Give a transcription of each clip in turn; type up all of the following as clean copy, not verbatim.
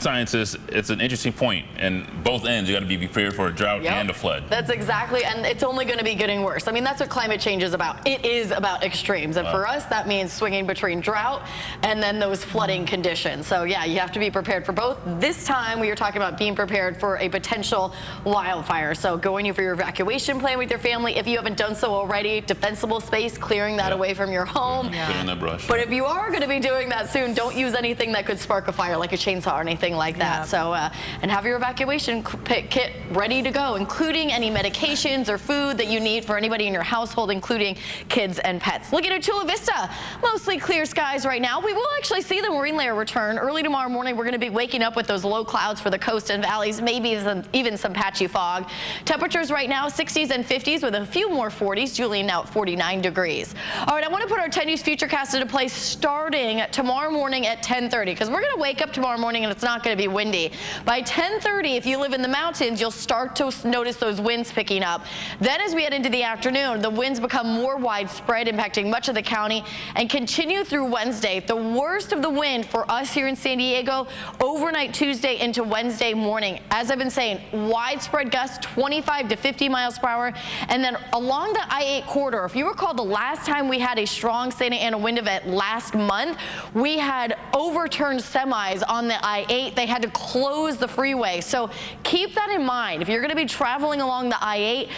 Scientists, it's an interesting point, and both ends you got to be prepared for a drought and a flood. That's exactly, and it's only going to be getting worse. I mean, that's what climate change is about. It is about extremes, and for us, that means swinging between drought and then those flooding conditions. So yeah, you have to be prepared for both. This time, we are talking about being prepared for a potential wildfire. So going for your evacuation plan with your family. If you haven't done so already, defensible space, clearing that away from your home. Put in the brush. But if you are going to be doing that soon, don't use anything that could spark a fire, like a chainsaw or anything like that. So and have your evacuation kit ready to go, including any medications or food that you need for anybody in your household, including kids and pets. Looking at Chula Vista, mostly clear skies right now. We will actually see the marine layer return early tomorrow morning. We're going to be waking up with those low clouds for the coast and valleys, maybe even some patchy fog. Temperatures right now 60s and 50s with a few more 40s. Julian now at 49 degrees. All right, I want to put our 10 News Futurecast into place starting tomorrow morning at 10:30, because we're going to wake up tomorrow morning and it's not going to be windy. By 10:30, if you live in the mountains, you'll start to notice those winds picking up. Then as we head into the afternoon, the winds become more widespread, impacting much of the county, and continue through Wednesday. The worst of the wind for us here in San Diego overnight Tuesday into Wednesday morning. As I've been saying, widespread gusts 25 to 50 miles per hour. And then along the I-8 corridor, if you recall, the last time we had a strong Santa Ana wind event last month, we had overturned semis on the I-8. They had to close the freeway. So keep that in mind. If you're going to be traveling along the I-8,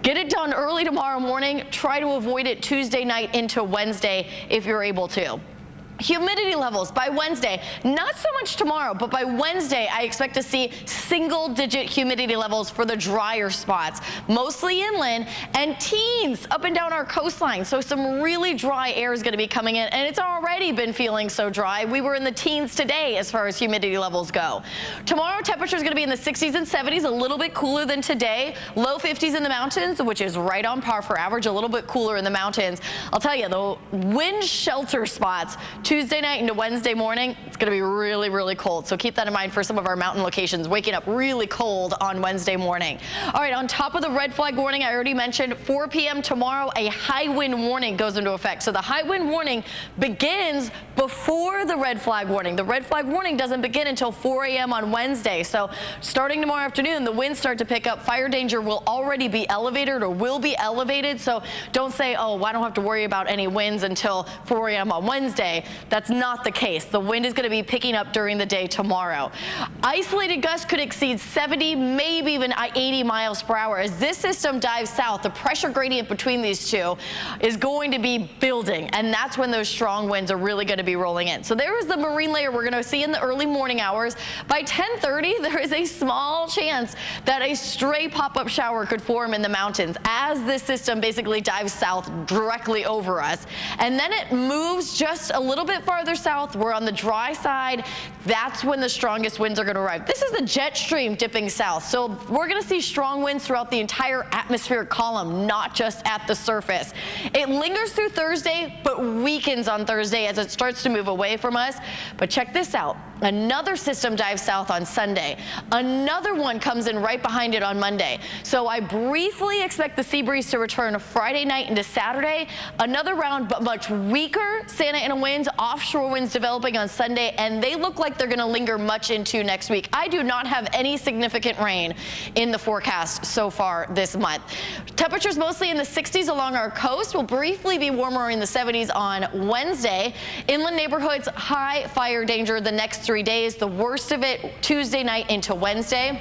get it done early tomorrow morning. Try to avoid it Tuesday night into Wednesday if you're able to. Humidity levels by Wednesday, not so much tomorrow, but by Wednesday, I expect to see single-digit humidity levels for the drier spots, mostly inland, and teens up and down our coastline. So some really dry air is going to be coming in, and it's already been feeling so dry. We were in the teens today as far as humidity levels go. Tomorrow, temperature is going to be in the 60s and 70s, a little bit cooler than today. Low 50s in the mountains, which is right on par for average, a little bit cooler in the mountains. I'll tell you, the wind shelter spots, Tuesday night into Wednesday morning, it's going to be really, really cold. So keep that in mind for some of our mountain locations, waking up really cold on Wednesday morning. All right, on top of the red flag warning, I already mentioned 4 p.m. tomorrow, a high wind warning goes into effect. So the high wind warning begins before the red flag warning. The red flag warning doesn't begin until 4 a.m. on Wednesday. So starting tomorrow afternoon, the winds start to pick up. Fire danger will already be elevated or will be elevated. So don't say, oh, I don't have to worry about any winds until 4 a.m. on Wednesday. That's not the case. The wind is going to be picking up during the day tomorrow. Isolated gusts could exceed 70, maybe even 80 miles per hour. As this system dives south, the pressure gradient between these two is going to be building, and that's when those strong winds are really going to be rolling in. So there is the marine layer we're going to see in the early morning hours. By 10:30, there is a small chance that a stray pop-up shower could form in the mountains as this system basically dives south directly over us. And then it moves just a little bit farther south. We're on the dry side. That's when the strongest winds are going to arrive. This is the jet stream dipping south. So we're going to see strong winds throughout the entire atmospheric column, not just at the surface. It lingers through Thursday, but weakens on Thursday as it starts to move away from us. But check this out. Another system dives south on Sunday. Another one comes in right behind it on Monday. So I briefly expect the sea breeze to return Friday night into Saturday. Another round, but much weaker Santa Ana winds, offshore winds developing on Sunday, and they look like they're going to linger much into next week. I do not have any significant rain in the forecast so far this month. Temperatures mostly in the 60s along our coast. Will briefly be warmer in the 70s on Wednesday. Inland neighborhoods, high fire danger the next 3 days. The worst of it Tuesday night into Wednesday.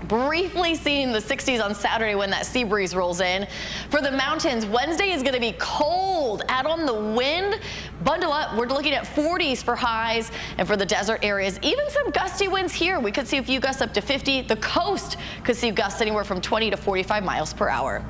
Briefly seeing the 60s on Saturday when that sea breeze rolls in. For the mountains, Wednesday is going to be cold. Add on the wind. Bundle up. We're looking at 40s for highs, and for the desert areas, even some gusty winds here. We could see a few gusts up to 50. The coast could see gusts anywhere from 20 to 45 miles per hour.